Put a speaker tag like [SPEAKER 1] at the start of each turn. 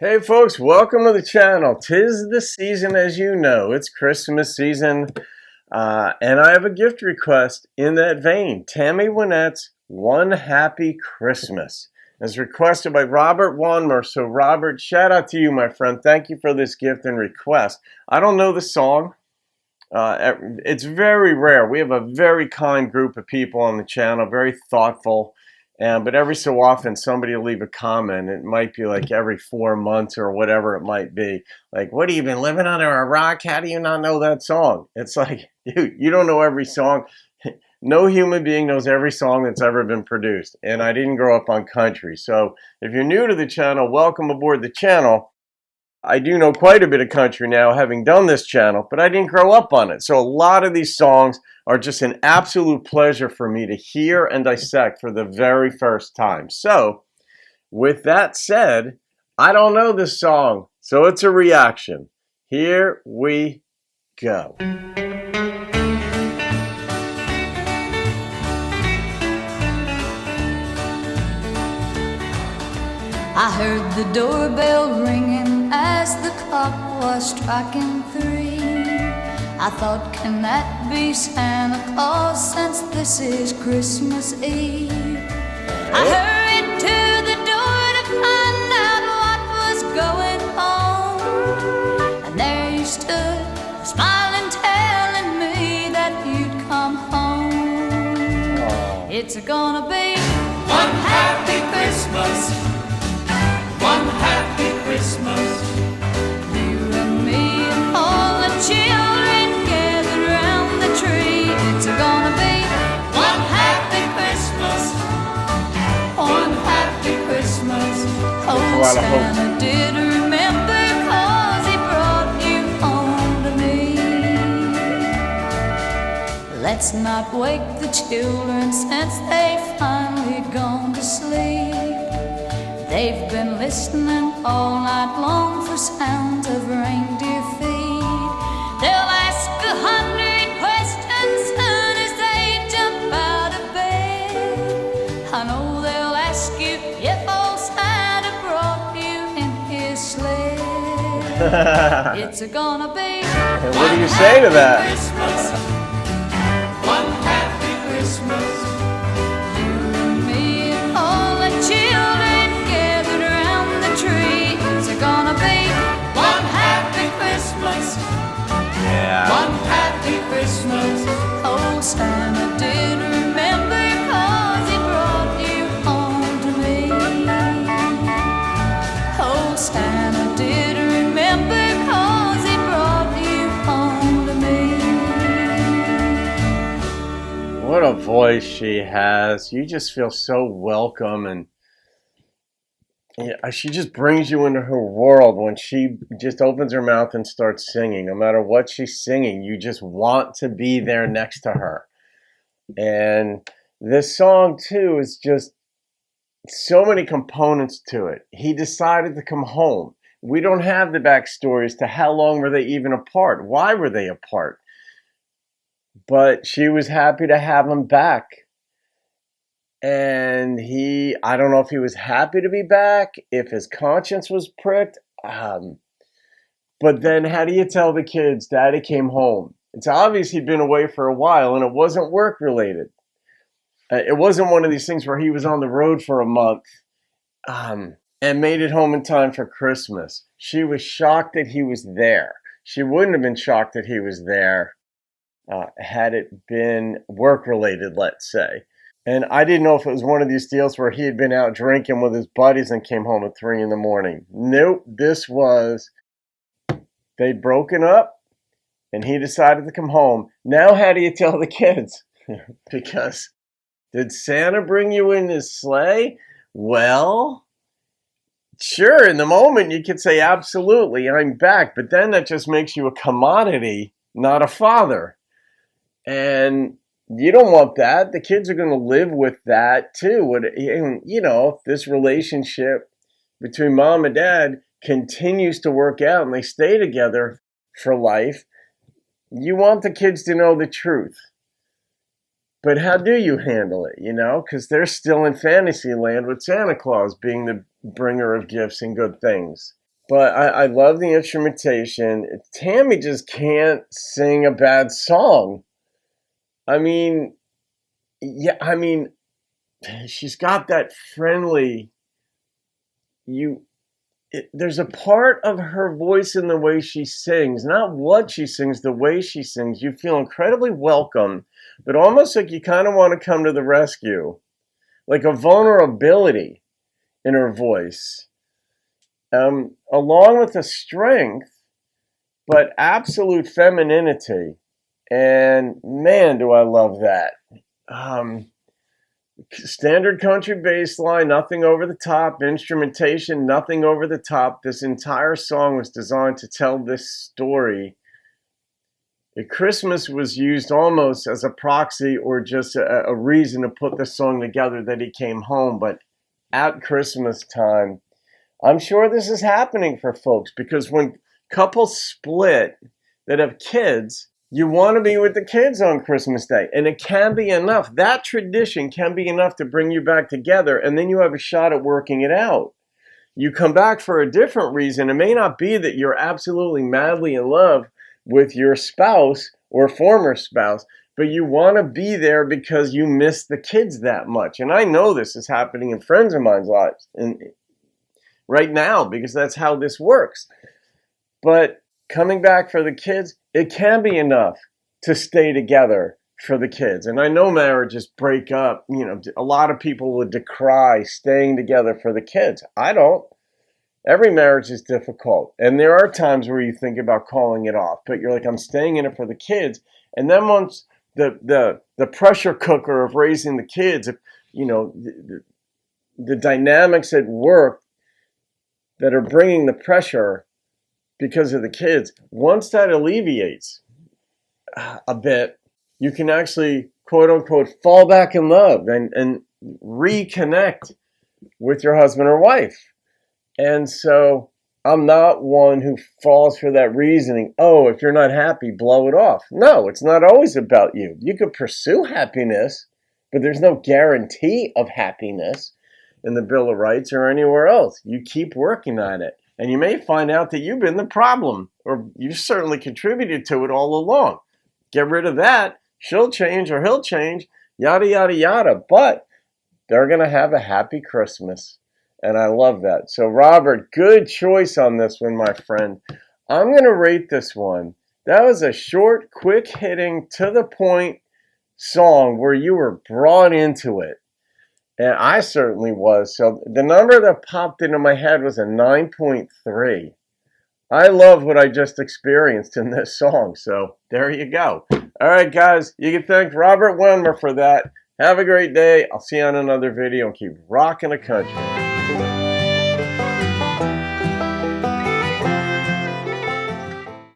[SPEAKER 1] Hey folks, welcome to the channel. 'Tis the season, as you know. It's Christmas season, and I have a gift request in that vein. Tammy Wynette's One Happy Christmas is requested by Robert Wanner. So Robert, shout out to you, my friend. Thank you for this gift and request. I don't know the song. It's very rare. We have a very kind group of people on the channel, very thoughtful. But every so often somebody will leave a comment. It might be like every 4 months or whatever it might be. Like, what have you been living under a rock? How do you not know that song? It's like, dude, you don't know every song. No human being knows every song that's ever been produced. And I didn't grow up on country. So if you're new to the channel, welcome aboard the channel. I do know quite a bit of country now, having done this channel, but I didn't grow up on it. So a lot of these songs are just an absolute pleasure for me to hear and dissect for the very first time. So, with that said, I don't know this song, so it's a reaction. Here we go.
[SPEAKER 2] I heard the doorbell ringing as the clock was striking 3. I thought, can that be Santa Claus, since this is Christmas Eve? I hurried to the door to find out what was going on, and there you stood, smiling, telling me that you'd come home. It's gonna be one happy Christmas, one happy Christmas. You and me and all the children gathered around the tree. It's gonna be one happy Christmas, one happy Christmas. Oh, Santa did remember, 'cause he brought you home to me. Let's not wake the children, since they've finally gone to sleep. They've been listening all night long for sounds of reindeer feet. They'll ask 100 questions soon as they jump out of bed. I know they'll ask you if old Santa brought you in his sled. It's gonna be
[SPEAKER 1] what do you say to that?
[SPEAKER 2] Christmas, one happy Christmas. You and me and all the children gathered around the tree. It's gonna be one happy Christmas, one happy Christmas. Oh, Santa did remember, 'cause he brought you home to me. Oh, Santa did remember, 'cause he brought you home to me.
[SPEAKER 1] What a voice she has. You just feel so welcome, and she just brings you into her world when she just opens her mouth and starts singing. No matter what she's singing, you just want to be there next to her. And this song, too, is just so many components to it. He decided to come home. We don't have the backstory as to how long were they even apart. Why were they apart? But she was happy to have him back. And I don't know if he was happy to be back, if his conscience was pricked. But then how do you tell the kids Daddy came home? It's obvious he'd been away for a while, and it wasn't work related. It wasn't one of these things where he was on the road for a month and made it home in time for Christmas. She was shocked that he was there. She wouldn't have been shocked that he was there had it been work related, let's say. And I didn't know if it was one of these deals where he had been out drinking with his buddies and came home at 3 a.m. Nope, this was, they'd broken up and he decided to come home. Now how do you tell the kids? Because did Santa bring you in his sleigh? Well, sure, in the moment you could say absolutely, I'm back. But then that just makes you a commodity, not a father. And you don't want that. The kids are going to live with that too. And, you know, if this relationship between mom and dad continues to work out and they stay together for life, you want the kids to know the truth. But how do you handle it, you know? Because they're still in fantasy land with Santa Claus being the bringer of gifts and good things. But I love the instrumentation. Tammy just can't sing a bad song. I mean, yeah, I mean, she's got that friendly, there's a part of her voice in the way she sings, not what she sings, the way she sings. You feel incredibly welcome, but almost like you kind of want to come to the rescue, like a vulnerability in her voice, along with a strength, but absolute femininity. And man, do I love that. Um, Standard country bass line, nothing over the top, instrumentation, nothing over the top. This entire song was designed to tell this story. Christmas was used almost as a proxy or just a reason to put the song together, that he came home. But at Christmas time, I'm sure this is happening for folks, because when couples split that have kids, you want to be with the kids on Christmas Day. And it can be enough. That tradition can be enough to bring you back together. And then you have a shot at working it out. You come back for a different reason. It may not be that you're absolutely madly in love with your spouse or former spouse, but you want to be there because you miss the kids that much. And I know this is happening in friends of mine's lives and right now, because that's how this works. But coming back for the kids, it can be enough to stay together for the kids. And I know marriages break up. You know, a lot of people would decry staying together for the kids. I don't. Every marriage is difficult. And there are times where you think about calling it off, but you're like, I'm staying in it for the kids. And then once the pressure cooker of raising the kids, you know, the dynamics at work that are bringing the pressure because of the kids, once that alleviates a bit, you can actually, quote unquote, fall back in love and reconnect with your husband or wife. And so I'm not one who falls for that reasoning. Oh, if you're not happy, blow it off. No, it's not always about you. You could pursue happiness, but there's no guarantee of happiness in the Bill of Rights or anywhere else. You keep working on it. And you may find out that you've been the problem, or you certainly contributed to it all along. Get rid of that. She'll change or he'll change, yada, yada, yada. But they're going to have a happy Christmas. And I love that. So, Robert, good choice on this one, my friend. I'm going to rate this one. That was a short, quick-hitting, to-the-point song where you were brought into it. And I certainly was. So the number that popped into my head was a 9.3. I love what I just experienced in this song. So there you go. All right, guys. You can thank Robert Wanner for that. Have a great day. I'll see you on another video and keep rocking the country.